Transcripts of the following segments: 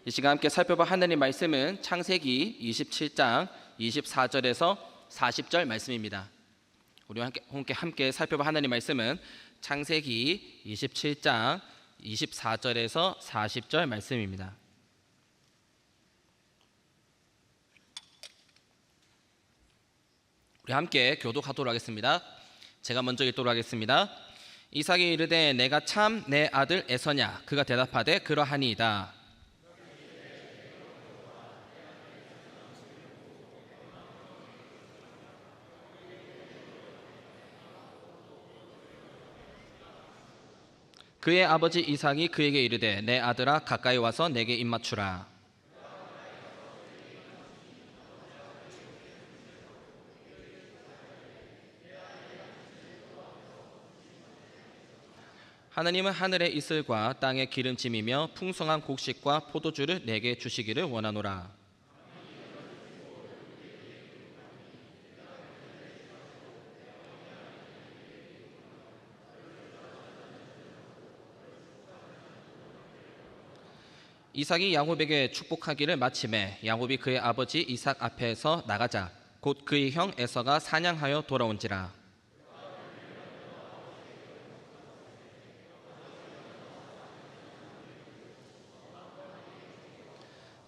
이 시간 함께 살펴볼 하나님 말씀은 창세기 27장 24절에서 40절 말씀입니다. 우리 함께 살펴볼 하나님 말씀은 창세기 27장 24절에서 40절 말씀입니다. 우리 함께 교독하도록 하겠습니다. 제가 먼저 읽도록 하겠습니다. 이삭이 이르되 내가 참 내 아들 에서냐? 그가 대답하되 그러하니이다. 그의 아버지 이삭이 그에게 이르되 내 아들아 가까이 와서 내게 입맞추라. 하나님은 하늘의 이슬과 땅의 기름짐이며 풍성한 곡식과 포도주를 내게 주시기를 원하노라. 이삭이 야곱에게 축복하기를 마치매 야곱이 그의 아버지 이삭 앞에서 나가자 곧 그의 형 에서가 사냥하여 돌아온지라.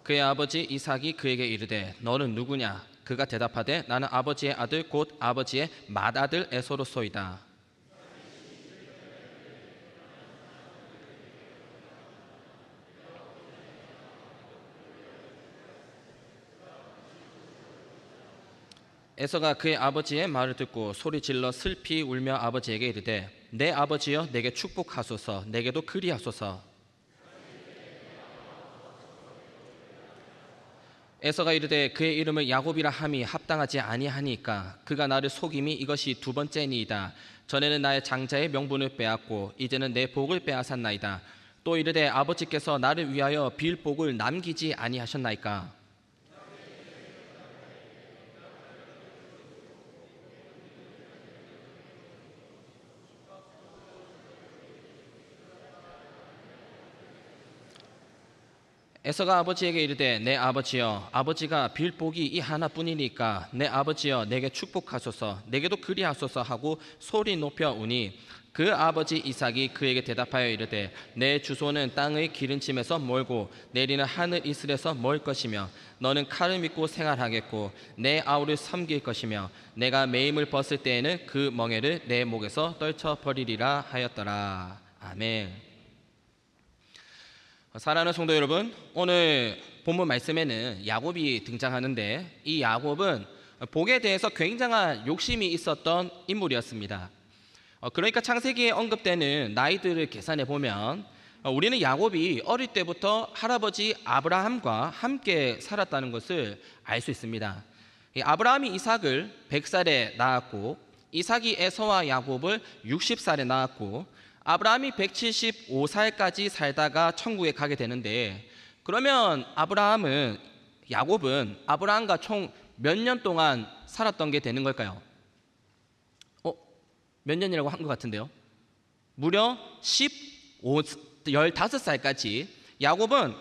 그의 아버지 이삭이 그에게 이르되 너는 누구냐? 그가 대답하되 나는 아버지의 아들 곧 아버지의 맏아들 에서로소이다. 에서가 그의 아버지의 말을 듣고 소리질러 슬피 울며 아버지에게 이르되 내 아버지여 내게 축복하소서 내게도 그리하소서. 에서가 이르되 그의 이름을 야곱이라 함이 합당하지 아니하니까 그가 나를 속임이 이것이 두 번째니이다. 전에는 나의 장자의 명분을 빼앗고 이제는 내 복을 빼앗았나이다. 또 이르되 아버지께서 나를 위하여 빌 복을 남기지 아니하셨나이까. 에서가 아버지에게 이르되 내 아버지여 아버지가 빌 복이 이 하나뿐이니까 내 아버지여 내게 축복하소서 내게도 그리하소서 하고 소리 높여 우니 그 아버지 이삭이 그에게 대답하여 이르되 내 주소는 땅의 기름짐에서 멀고 내리는 하늘 이슬에서 멀 것이며 너는 칼을 믿고 생활하겠고 내 아우를 섬길 것이며 내가 매임을 벗을 때에는 그 멍에를 내 목에서 떨쳐버리리라 하였더라. 아멘. 사랑하는 성도 여러분, 오늘 본문 말씀에는 야곱이 등장하는데 이 야곱은 복에 대해서 굉장한 욕심이 있었던 인물이었습니다. 그러니까 창세기에 언급되는 나이들을 계산해 보면 우리는 야곱이 어릴 때부터 할아버지 아브라함과 함께 살았다는 것을 알 수 있습니다. 아브라함이 이삭을 100살에 낳았고 이삭이 에서와 야곱을 60살에 낳았고 아브라함이 175살까지 살다가 천국에 가게 되는데 그러면 야곱은 아브라함과 총 몇 년 동안 살았던 게 되는 걸까요? 몇 년이라고 한 것 같은데요? 무려 15살까지 야곱은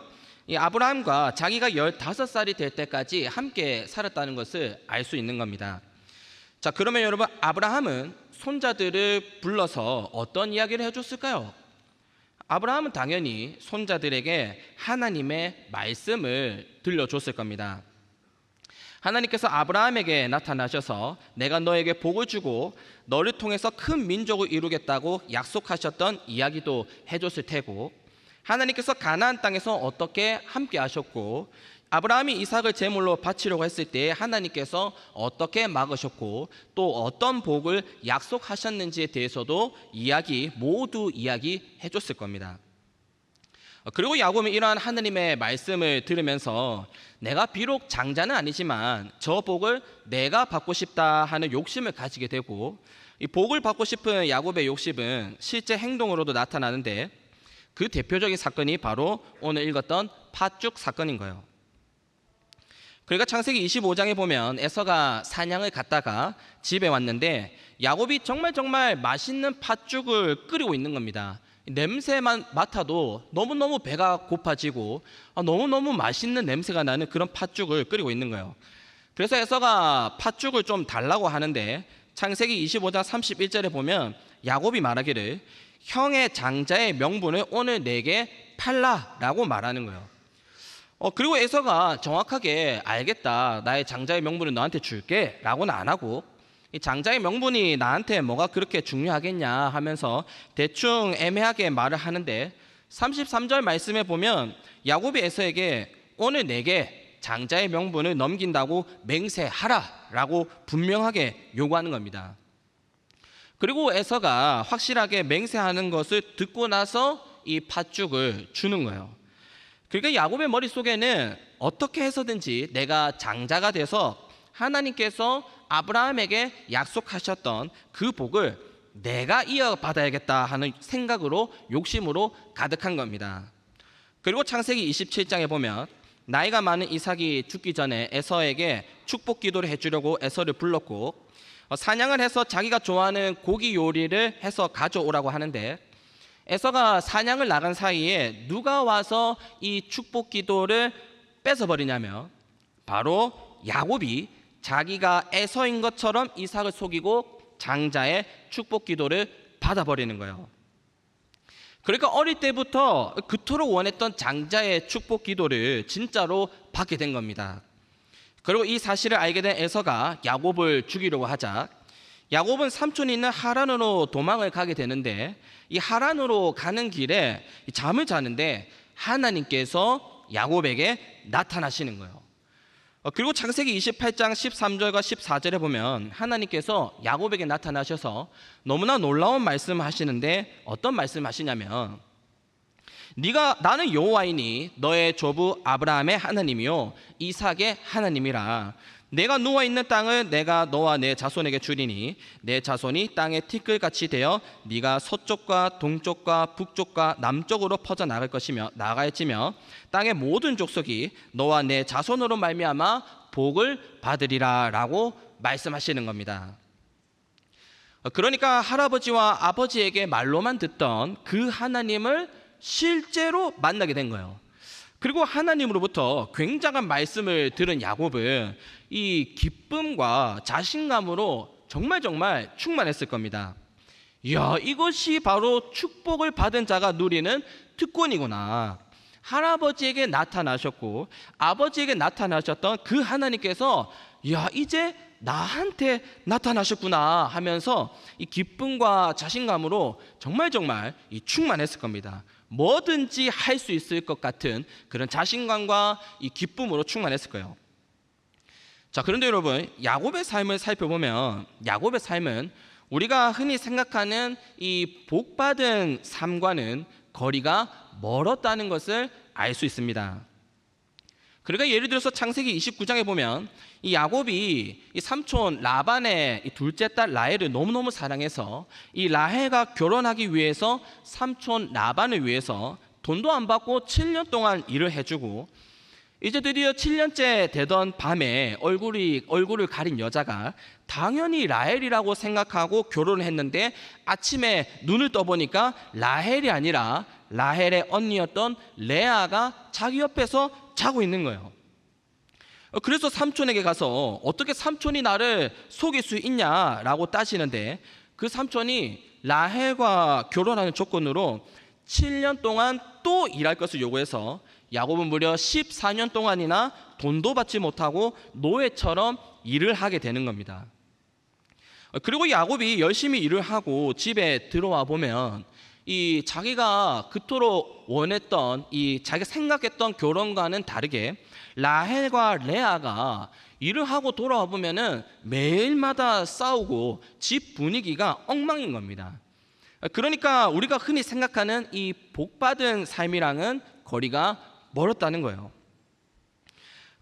이 아브라함과 자기가 15살이 될 때까지 함께 살았다는 것을 알 수 있는 겁니다. 자, 그러면 여러분 아브라함은 손자들을 불러서 어떤 이야기를 해줬을까요? 아브라함은 당연히 손자들에게 하나님의 말씀을 들려줬을 겁니다. 하나님께서 아브라함에게 나타나셔서 내가 너에게 복을 주고 너를 통해서 큰 민족을 이루겠다고 약속하셨던 이야기도 해줬을 테고 하나님께서 가나안 땅에서 어떻게 함께 하셨고 아브라함이 이삭을 제물로 바치려고 했을 때 하나님께서 어떻게 막으셨고 또 어떤 복을 약속하셨는지에 대해서도 모두 이야기해 줬을 겁니다. 그리고 야곱은 이러한 하나님의 말씀을 들으면서 내가 비록 장자는 아니지만 저 복을 내가 받고 싶다 하는 욕심을 가지게 되고 이 복을 받고 싶은 야곱의 욕심은 실제 행동으로도 나타나는데 그 대표적인 사건이 바로 오늘 읽었던 팥죽 사건인 거예요. 그러니까 창세기 25장에 보면 에서가 사냥을 갔다가 집에 왔는데 야곱이 정말 맛있는 팥죽을 끓이고 있는 겁니다. 냄새만 맡아도 너무너무 배가 고파지고 너무너무 맛있는 냄새가 나는 그런 팥죽을 끓이고 있는 거예요. 그래서 에서가 팥죽을 좀 달라고 하는데 창세기 25장 31절에 보면 야곱이 말하기를 형의 장자의 명분을 오늘 내게 팔라라고 말하는 거예요. 그리고 에서가 정확하게 알겠다, 나의 장자의 명분을 너한테 줄게 라고는 안 하고, 이 장자의 명분이 나한테 뭐가 그렇게 중요하겠냐 하면서 대충 애매하게 말을 하는데 33절 말씀에 보면 야곱이 에서에게 오늘 내게 장자의 명분을 넘긴다고 맹세하라 라고 분명하게 요구하는 겁니다. 그리고 에서가 확실하게 맹세하는 것을 듣고 나서 이 팥죽을 주는 거예요. 그러니까 야곱의 머릿속에는 어떻게 해서든지 내가 장자가 돼서 하나님께서 아브라함에게 약속하셨던 그 복을 내가 이어받아야겠다 하는 생각으로, 욕심으로 가득한 겁니다. 그리고 창세기 27장에 보면 나이가 많은 이삭이 죽기 전에 에서에게 축복 기도를 해주려고 에서를 불렀고 사냥을 해서 자기가 좋아하는 고기 요리를 해서 가져오라고 하는데 에서가 사냥을 나간 사이에 누가 와서 이 축복 기도를 뺏어버리냐면 바로 야곱이 자기가 에서인 것처럼 이삭을 속이고 장자의 축복 기도를 받아버리는 거예요. 그러니까 어릴 때부터 그토록 원했던 장자의 축복 기도를 진짜로 받게 된 겁니다. 그리고 이 사실을 알게 된 에서가 야곱을 죽이려고 하자 야곱은 삼촌이 있는 하란으로 도망을 가게 되는데 이 하란으로 가는 길에 잠을 자는데 하나님께서 야곱에게 나타나시는 거예요. 그리고 창세기 28장 13절과 14절에 보면 하나님께서 야곱에게 나타나셔서 너무나 놀라운 말씀을 하시는데 어떤 말씀을 하시냐면 나는 여호와이니 너의 조부 아브라함의 하나님이요 이삭의 하나님이라. 내가 누워있는 땅을 내가 너와 내 자손에게 주리니 내 자손이 땅의 티끌같이 되어 네가 서쪽과 동쪽과 북쪽과 남쪽으로 퍼져 나갈 것이며 나갈지며 땅의 모든 족속이 너와 내 자손으로 말미암아 복을 받으리라 라고 말씀하시는 겁니다. 그러니까 할아버지와 아버지에게 말로만 듣던 그 하나님을 실제로 만나게 된 거예요. 그리고 하나님으로부터 굉장한 말씀을 들은 야곱은 이 기쁨과 자신감으로 정말 충만했을 겁니다. 이야, 이것이 바로 축복을 받은 자가 누리는 특권이구나. 할아버지에게 나타나셨고 아버지에게 나타나셨던 그 하나님께서 이야, 이제 나한테 나타나셨구나 하면서 이 기쁨과 자신감으로 정말 이 충만했을 겁니다. 뭐든지 할 수 있을 것 같은 그런 자신감과 이 기쁨으로 충만했을 거예요. 자, 그런데 여러분, 야곱의 삶을 살펴보면 야곱의 삶은 우리가 흔히 생각하는 이 복받은 삶과는 거리가 멀었다는 것을 알 수 있습니다. 그러니까 예를 들어서 창세기 29장에 보면 이 야곱이 이 삼촌 라반의 이 둘째 딸 라헬을 너무너무 사랑해서 이 라헬과 결혼하기 위해서 삼촌 라반을 위해서 돈도 안 받고 7년 동안 일을 해주고 이제 드디어 7년째 되던 밤에 얼굴을 가린 여자가 당연히 라헬이라고 생각하고 결혼을 했는데 아침에 눈을 떠보니까 라헬이 아니라 라헬의 언니였던 레아가 자기 옆에서 자고 있는 거예요. 그래서 삼촌에게 가서 어떻게 삼촌이 나를 속일 수 있냐라고 따지는데 그 삼촌이 라헬과 결혼하는 조건으로 7년 동안 또 일할 것을 요구해서 야곱은 무려 14년 동안이나 돈도 받지 못하고 노예처럼 일을 하게 되는 겁니다. 그리고 야곱이 열심히 일을 하고 집에 들어와 보면 이 자기가 그토록 원했던 이 자기가 생각했던 결혼과는 다르게 라헬과 레아가 일을 하고 돌아와 보면은 매일마다 싸우고 집 분위기가 엉망인 겁니다. 그러니까 우리가 흔히 생각하는 이 복받은 삶이랑은 거리가 멀었다는 거예요.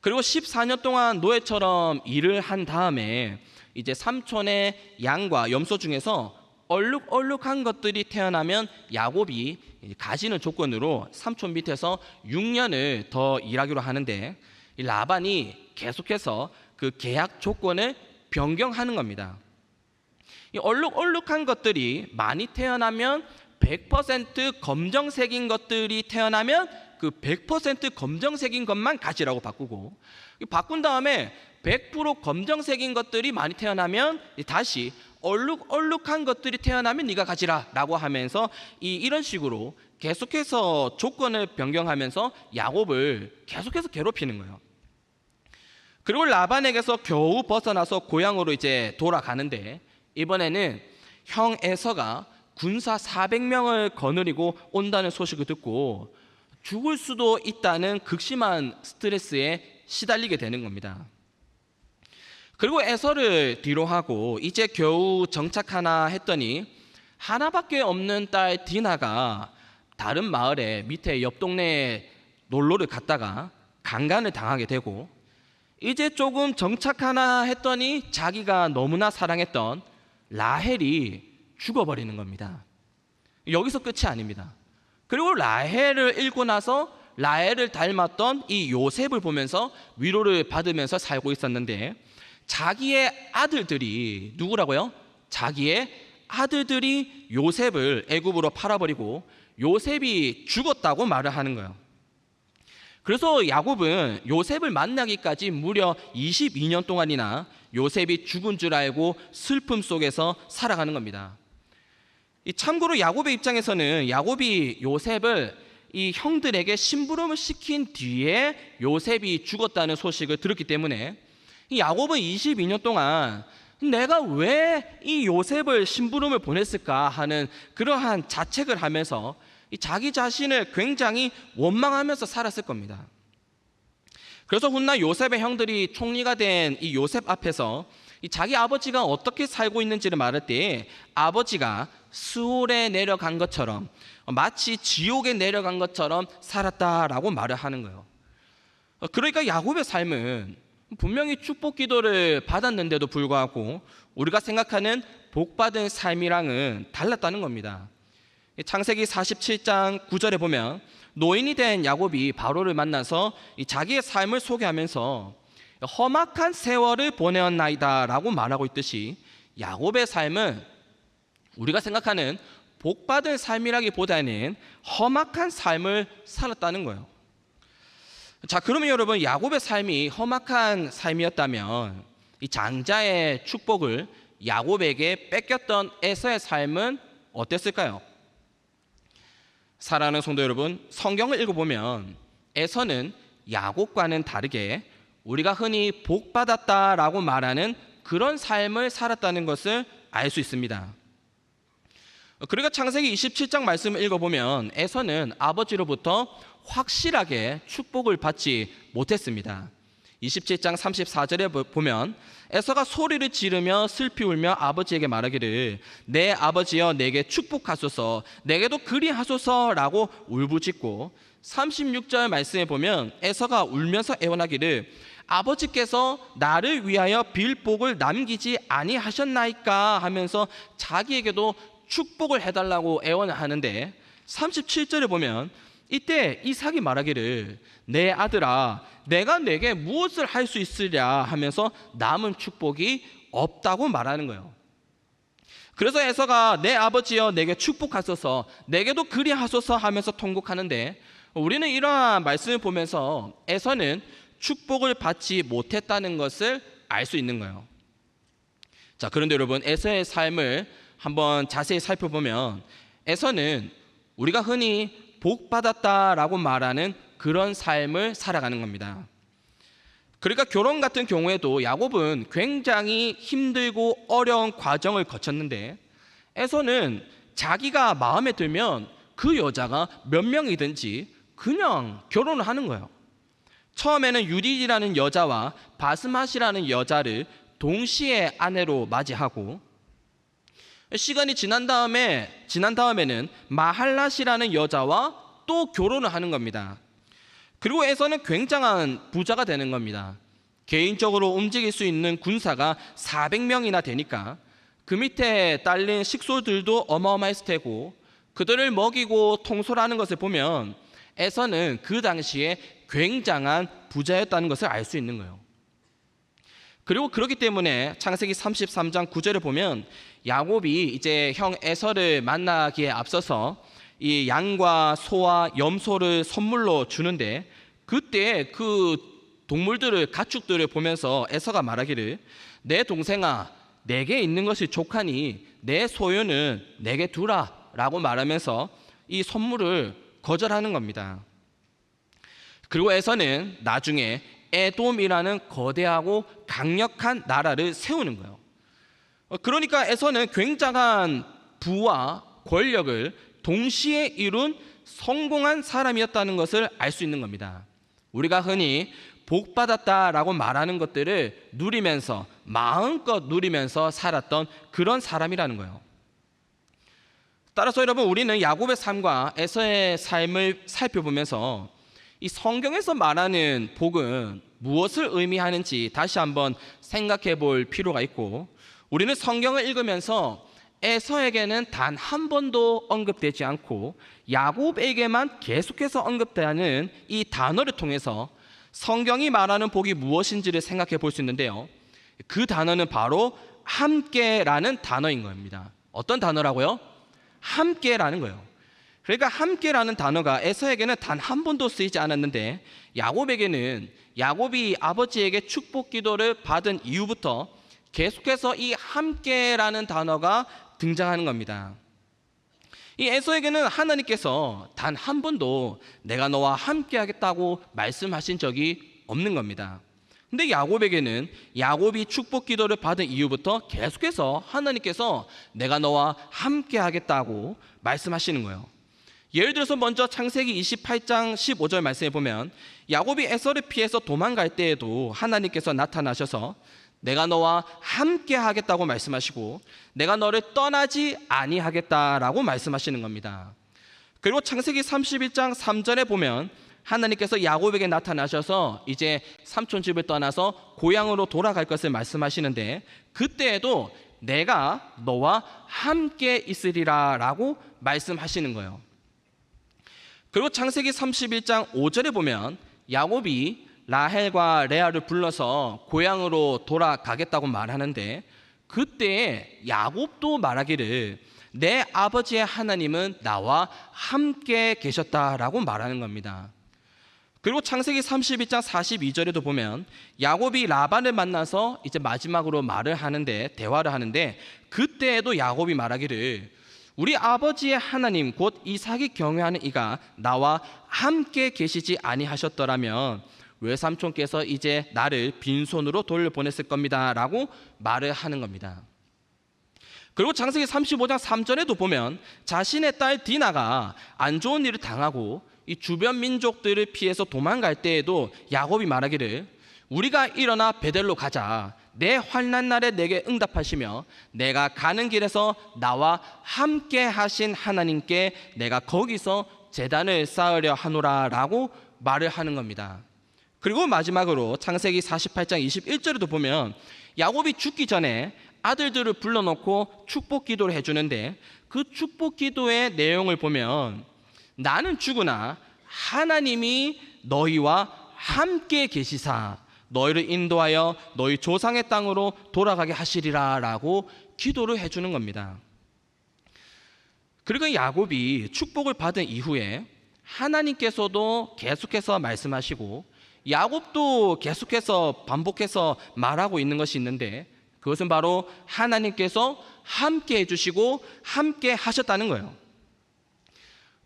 그리고 14년 동안 노예처럼 일을 한 다음에 이제 삼촌의 양과 염소 중에서 얼룩얼룩한 것들이 태어나면 야곱이 가지는 조건으로 삼촌 밑에서 6년을 더 일하기로 하는데 이 라반이 계속해서 그 계약 조건을 변경하는 겁니다. 이 얼룩얼룩한 것들이 많이 태어나면 100% 검정색인 것들이 태어나면 그 100% 검정색인 것만 가지라고 바꾸고, 바꾼 다음에 100% 검정색인 것들이 많이 태어나면 다시 얼룩얼룩한 것들이 태어나면 네가 가지라 라고 하면서 이런 식으로 계속해서 조건을 변경하면서 야곱을 계속해서 괴롭히는 거예요. 그리고 라반에게서 겨우 벗어나서 고향으로 이제 돌아가는데, 이번에는 형 에서가 군사 400명을 거느리고 온다는 소식을 듣고 죽을 수도 있다는 극심한 스트레스에 시달리게 되는 겁니다. 그리고 에서를 뒤로 하고 이제 겨우 정착하나 했더니 하나밖에 없는 딸 디나가 다른 마을에 밑에 옆 동네에 놀러를 갔다가 강간을 당하게 되고, 이제 조금 정착하나 했더니 자기가 너무나 사랑했던 라헬이 죽어버리는 겁니다. 여기서 끝이 아닙니다. 그리고 라헬을 잃고 나서 라헬을 닮았던 이 요셉을 보면서 위로를 받으면서 살고 있었는데, 자기의 아들들이 누구라고요? 자기의 아들들이 요셉을 애굽으로 팔아버리고 요셉이 죽었다고 말을 하는 거예요. 그래서 야곱은 요셉을 만나기까지 무려 22년 동안이나 요셉이 죽은 줄 알고 슬픔 속에서 살아가는 겁니다. 참고로 야곱의 입장에서는 야곱이 요셉을 이 형들에게 심부름을 시킨 뒤에 요셉이 죽었다는 소식을 들었기 때문에 이 야곱은 22년 동안 내가 왜 이 요셉을 심부름을 보냈을까 하는 그러한 자책을 하면서 자기 자신을 굉장히 원망하면서 살았을 겁니다. 그래서 훗날 요셉의 형들이 총리가 된 이 요셉 앞에서 자기 아버지가 어떻게 살고 있는지를 말할 때 아버지가 스올에 내려간 것처럼, 마치 지옥에 내려간 것처럼 살았다라고 말을 하는 거예요. 그러니까 야곱의 삶은 분명히 축복 기도를 받았는데도 불구하고 우리가 생각하는 복받은 삶이랑은 달랐다는 겁니다. 창세기 47장 9절에 보면 노인이 된 야곱이 바로를 만나서 자기의 삶을 소개하면서 험악한 세월을 보내었나이다 라고 말하고 있듯이, 야곱의 삶은 우리가 생각하는 복받은 삶이라기보다는 험악한 삶을 살았다는 거예요. 자, 그러면 여러분, 야곱의 삶이 험악한 삶이었다면 이 장자의 축복을 야곱에게 뺏겼던 에서의 삶은 어땠을까요? 사랑하는 성도 여러분, 성경을 읽어보면 에서는 야곱과는 다르게 우리가 흔히 복받았다라고 말하는 그런 삶을 살았다는 것을 알 수 있습니다. 그러니까 창세기 27장 말씀을 읽어보면 에서는 아버지로부터 확실하게 축복을 받지 못했습니다. 27장 34절에 보면 에서가 소리를 지르며 슬피 울며 아버지에게 말하기를 내 아버지여 내게 축복하소서, 내게도 그리하소서라고 울부짖고, 36절 말씀에 보면 에서가 울면서 애원하기를 아버지께서 나를 위하여 빌 복을 남기지 아니하셨나이까 하면서 자기에게도 축복을 해달라고 애원을 하는데, 37절에 보면 이때 이삭이 말하기를 내 아들아 내가 내게 무엇을 할 수 있으랴 하면서 남은 축복이 없다고 말하는 거예요. 그래서 에서가 내 아버지여 내게 축복하소서, 내게도 그리하소서 하면서 통곡하는데, 우리는 이러한 말씀을 보면서 에서는 축복을 받지 못했다는 것을 알 수 있는 거예요. 자, 그런데 여러분, 에서의 삶을 한번 자세히 살펴보면 에서는 우리가 흔히 복 받았다라고 말하는 그런 삶을 살아가는 겁니다. 그러니까 결혼 같은 경우에도 야곱은 굉장히 힘들고 어려운 과정을 거쳤는데, 에서는 자기가 마음에 들면 그 여자가 몇 명이든지 그냥 결혼을 하는 거예요. 처음에는 유딜이라는 여자와 바스맛이라는 여자를 동시에 아내로 맞이하고, 시간이 지난 다음에는 마할랏이라는 여자와 또 결혼을 하는 겁니다. 그리고 에서는 굉장한 부자가 되는 겁니다. 개인적으로 움직일 수 있는 군사가 400명이나 되니까 그 밑에 딸린 식솔들도 어마어마했을 테고, 그들을 먹이고 통솔하는 것을 보면 에서는 그 당시에 굉장한 부자였다는 것을 알 수 있는 거예요. 그리고 그렇기 때문에 창세기 33장 9절을 보면 야곱이 이제 형 에서를 만나기에 앞서서 이 양과 소와 염소를 선물로 주는데, 그때 그 동물들을, 가축들을 보면서 에서가 말하기를 내 동생아, 내게 있는 것이 족하니 내 소유는 내게 두라 라고 말하면서 이 선물을 거절하는 겁니다. 그리고 에서는 나중에 에돔이라는 거대하고 강력한 나라를 세우는 거예요. 그러니까 에서는 굉장한 부와 권력을 동시에 이룬 성공한 사람이었다는 것을 알 수 있는 겁니다. 우리가 흔히 복 받았다라고 말하는 것들을 누리면서, 마음껏 누리면서 살았던 그런 사람이라는 거예요. 따라서 여러분, 우리는 야곱의 삶과 에서의 삶을 살펴보면서 이 성경에서 말하는 복은 무엇을 의미하는지 다시 한번 생각해 볼 필요가 있고, 우리는 성경을 읽으면서 에서에게는 단 한 번도 언급되지 않고 야곱에게만 계속해서 언급되는 이 단어를 통해서 성경이 말하는 복이 무엇인지를 생각해 볼 수 있는데요, 그 단어는 바로 함께라는 단어인 겁니다. 어떤 단어라고요? 함께라는 거예요. 그러니까 함께라는 단어가 에서에게는 단 한 번도 쓰이지 않았는데, 야곱에게는 야곱이 아버지에게 축복 기도를 받은 이후부터 계속해서 이 함께라는 단어가 등장하는 겁니다. 이 에서에게는 하나님께서 단 한 번도 내가 너와 함께하겠다고 말씀하신 적이 없는 겁니다. 근데 야곱에게는 야곱이 축복 기도를 받은 이후부터 계속해서 하나님께서 내가 너와 함께하겠다고 말씀하시는 거예요. 예를 들어서 먼저 창세기 28장 15절 말씀해 보면 야곱이 에서를 피해서 도망갈 때에도 하나님께서 나타나셔서 내가 너와 함께 하겠다고 말씀하시고 내가 너를 떠나지 아니하겠다라고 말씀하시는 겁니다. 그리고 창세기 31장 3절에 보면 하나님께서 야곱에게 나타나셔서 이제 삼촌 집을 떠나서 고향으로 돌아갈 것을 말씀하시는데, 그때에도 내가 너와 함께 있으리라 라고 말씀하시는 거예요. 그리고 창세기 31장 5절에 보면 야곱이 라헬과 레아를 불러서 고향으로 돌아가겠다고 말하는데, 그때 야곱도 말하기를 내 아버지의 하나님은 나와 함께 계셨다라고 말하는 겁니다. 그리고 창세기 32장 42절에도 보면 야곱이 라반을 만나서 이제 마지막으로 대화를 하는데, 그때에도 야곱이 말하기를 우리 아버지의 하나님 곧 이삭이 경외하는 이가 나와 함께 계시지 아니하셨더라면 외삼촌께서 이제 나를 빈손으로 돌려보냈을 겁니다 라고 말을 하는 겁니다. 그리고 창세기 35장 3절에도 보면 자신의 딸 디나가 안 좋은 일을 당하고 이 주변 민족들을 피해서 도망갈 때에도 야곱이 말하기를 우리가 일어나 베델로 가자. 내 환난 날에 내게 응답하시며 내가 가는 길에서 나와 함께 하신 하나님께 내가 거기서 제단을 쌓으려 하노라 라고 말을 하는 겁니다. 그리고 마지막으로 창세기 48장 21절에도 보면 야곱이 죽기 전에 아들들을 불러놓고 축복 기도를 해주는데, 그 축복 기도의 내용을 보면 나는 죽으나 하나님이 너희와 함께 계시사 너희를 인도하여 너희 조상의 땅으로 돌아가게 하시리라 라고 기도를 해주는 겁니다. 그리고 야곱이 축복을 받은 이후에 하나님께서도 계속해서 말씀하시고 야곱도 계속해서 반복해서 말하고 있는 것이 있는데, 그것은 바로 하나님께서 함께 해주시고 함께 하셨다는 거예요.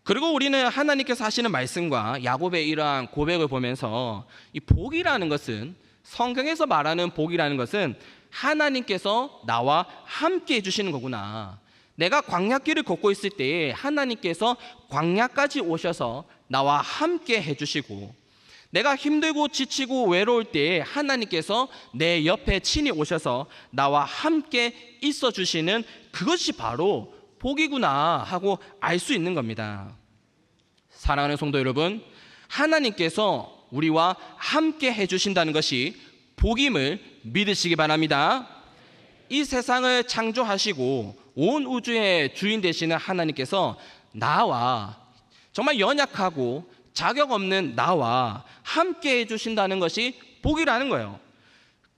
그리고 우리는 하나님께서 하시는 말씀과 야곱의 이러한 고백을 보면서 이 복이라는 것은, 성경에서 말하는 복이라는 것은 하나님께서 나와 함께 해주시는 거구나. 내가 광야길을 걷고 있을 때에 하나님께서 광야까지 오셔서 나와 함께 해주시고, 내가 힘들고 지치고 외로울 때에 하나님께서 내 옆에 친히 오셔서 나와 함께 있어 주시는 그것이 바로 복이구나 하고 알 수 있는 겁니다. 사랑하는 성도 여러분, 하나님께서 우리와 함께 해주신다는 것이 복임을 믿으시기 바랍니다. 이 세상을 창조하시고 온 우주의 주인 되시는 하나님께서 나와, 정말 연약하고 자격 없는 나와 함께 해주신다는 것이 복이라는 거예요.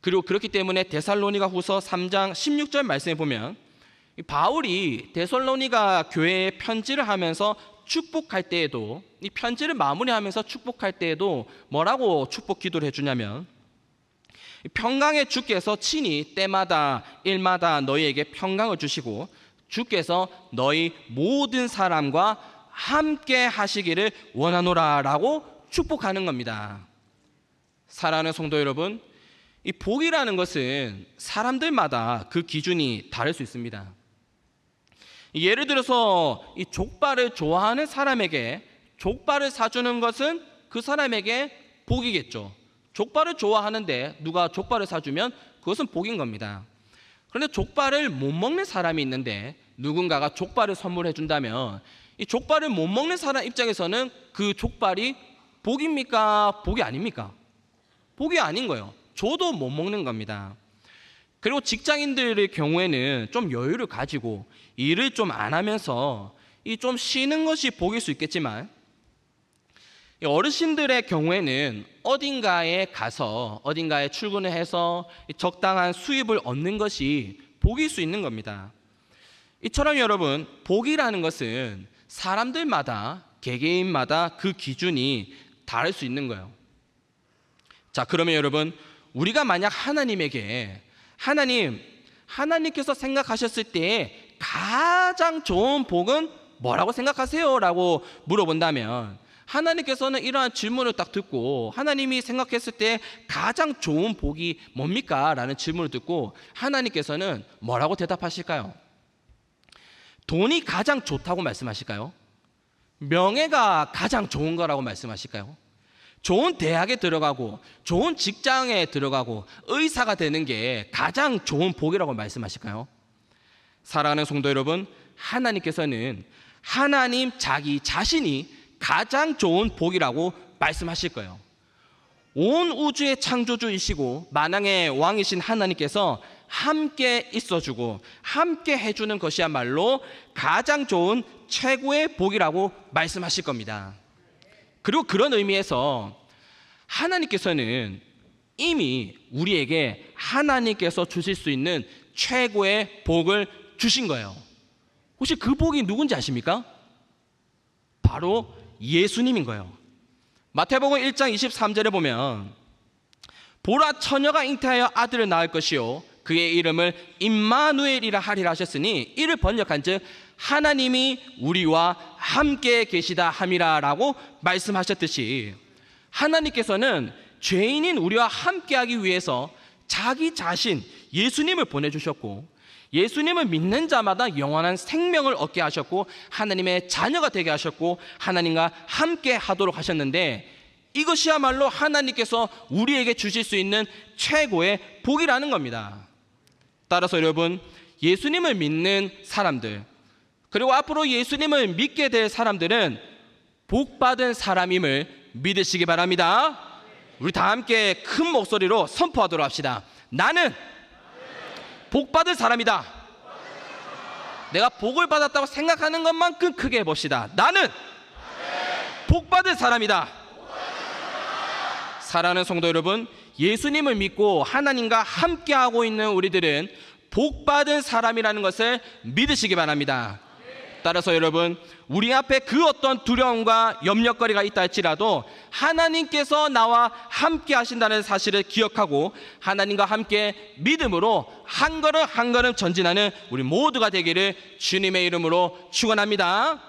그리고 그렇기 때문에 데살로니가 후서 3장 16절 말씀에 보면 바울이 데살로니가 교회에 편지를 하면서 축복할 때에도, 이 편지를 마무리하면서 축복할 때에도 뭐라고 축복 기도를 해주냐면, 평강의 주께서 친히 때마다 일마다 너희에게 평강을 주시고 주께서 너희 모든 사람과 함께 하시기를 원하노라 라고 축복하는 겁니다. 사랑하는 성도 여러분, 이 복이라는 것은 사람들마다 그 기준이 다를 수 있습니다. 예를 들어서 이 족발을 좋아하는 사람에게 족발을 사주는 것은 그 사람에게 복이겠죠. 족발을 좋아하는데 누가 족발을 사주면 그것은 복인 겁니다. 그런데 족발을 못 먹는 사람이 있는데 누군가가 족발을 선물해 준다면 이 족발을 못 먹는 사람 입장에서는 그 족발이 복입니까? 복이 아닙니까? 복이 아닌 거예요. 줘도 못 먹는 겁니다. 그리고 직장인들의 경우에는 좀 여유를 가지고 일을 좀 안 하면서 이 좀 쉬는 것이 복일 수 있겠지만, 어르신들의 경우에는 어딘가에 가서 어딘가에 출근을 해서 적당한 수입을 얻는 것이 복일 수 있는 겁니다. 이처럼 여러분, 복이라는 것은 사람들마다 개개인마다 그 기준이 다를 수 있는 거예요. 자, 그러면 여러분, 우리가 만약 하나님에게 하나님께서 생각하셨을 때 가장 좋은 복은 뭐라고 생각하세요? 라고 물어본다면 하나님께서는 이러한 질문을 딱 듣고 하나님이 생각했을 때 가장 좋은 복이 뭡니까? 라는 질문을 듣고 하나님께서는 뭐라고 대답하실까요? 돈이 가장 좋다고 말씀하실까요? 명예가 가장 좋은 거라고 말씀하실까요? 좋은 대학에 들어가고 좋은 직장에 들어가고 의사가 되는 게 가장 좋은 복이라고 말씀하실까요? 사랑하는 성도 여러분, 하나님께서는 하나님 자기 자신이 가장 좋은 복이라고 말씀하실 거예요. 온 우주의 창조주이시고 만왕의 왕이신 하나님께서 함께 있어주고 함께 해주는 것이야말로 가장 좋은 최고의 복이라고 말씀하실 겁니다. 그리고 그런 의미에서 하나님께서는 이미 우리에게 하나님께서 주실 수 있는 최고의 복을 주신 거예요. 혹시 그 복이 누군지 아십니까? 바로 예수님인 거예요. 마태복음 1장 23절에 보면 보라, 처녀가 잉태하여 아들을 낳을 것이요 그의 이름을 임마누엘이라 하리라 하셨으니 이를 번역한 즉 하나님이 우리와 함께 계시다 함이라 라고 말씀하셨듯이, 하나님께서는 죄인인 우리와 함께하기 위해서 자기 자신 예수님을 보내주셨고, 예수님을 믿는 자마다 영원한 생명을 얻게 하셨고 하나님의 자녀가 되게 하셨고 하나님과 함께 하도록 하셨는데, 이것이야말로 하나님께서 우리에게 주실 수 있는 최고의 복이라는 겁니다. 따라서 여러분, 예수님을 믿는 사람들, 그리고 앞으로 예수님을 믿게 될 사람들은 복받은 사람임을 믿으시기 바랍니다. 우리 다 함께 큰 목소리로 선포하도록 합시다. 나는 복받은 사람이다. 내가 복을 받았다고 생각하는 것만큼 크게 해봅시다. 나는 복받은 사람이다. 사랑하는 성도 여러분, 예수님을 믿고 하나님과 함께하고 있는 우리들은 복받은 사람이라는 것을 믿으시기 바랍니다. 따라서 여러분, 우리 앞에 그 어떤 두려움과 염려거리가 있다 할지라도 하나님께서 나와 함께 하신다는 사실을 기억하고 하나님과 함께 믿음으로 한 걸음 한 걸음 전진하는 우리 모두가 되기를 주님의 이름으로 축원합니다.